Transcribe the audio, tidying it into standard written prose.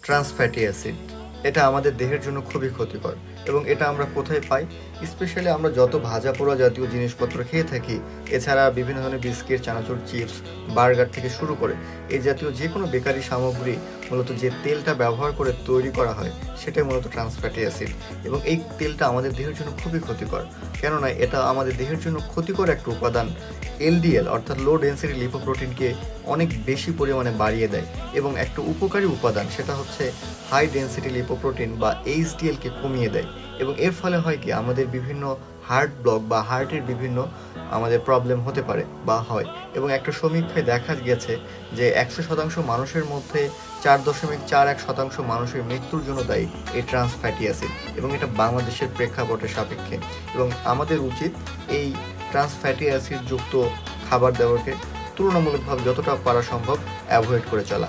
Trans fatty acid. এটা আমাদের দেহের জন্য খুবই ক্ষতিকর এবং এটা আমরা কোথায় পাই? স্পেশালি আমরা যত ভাজা পোড়া জাতীয় জিনিসপত্র খেয়ে থাকি, এছাড়া বিভিন্ন ধরনের বিস্কিট, চানাচুর, চিপস, বার্গার থেকে শুরু করে এই জাতীয় যে কোনো বেকারি সামগ্রী মূলত যে তেলটা ব্যবহার করে তৈরি করা হয় সেটাই মূলত ট্রান্স ফ্যাটি অ্যাসিড। এবং এই তেলটা আমাদের দেহের জন্য খুবই ক্ষতিকর, কেননা এটা আমাদের দেহের জন্য ক্ষতিকর একটা উপাদান এলডিএল অর্থাৎ লো ডেন্সিটি লিপোপ্রোটিনকে অনেক বেশি পরিমাণে বাড়িয়ে দেয় এবং একটা উপকারী উপাদান সেটা হচ্ছে হাই ডেন্সিটি লিপোপ্রোটিন বা এইচডিএলকে কমিয়ে দেয়। এবং এর ফলে হয় কি, আমাদের বিভিন্ন হার্ট ব্লক বা হার্টের বিভিন্ন আমাদের প্রবলেম হতে পারে বা হয়। এবং একটা সমীক্ষায় দেখা গেছে যে 100% মানুষের মধ্যে 4.41% মানুষের মৃত্যুর জন্য দায়ী এই ট্রান্স ফ্যাটি অ্যাসিড, এবং এটা বাংলাদেশের প্রেক্ষাপটের সাপেক্ষে। এবং আমাদের উচিত এই ট্রান্স ফ্যাটি অ্যাসিড যুক্ত খাবার দাবারকে তুলনামূলকভাবে যতটা পারা সম্ভব অ্যাভয়েড করে চলা।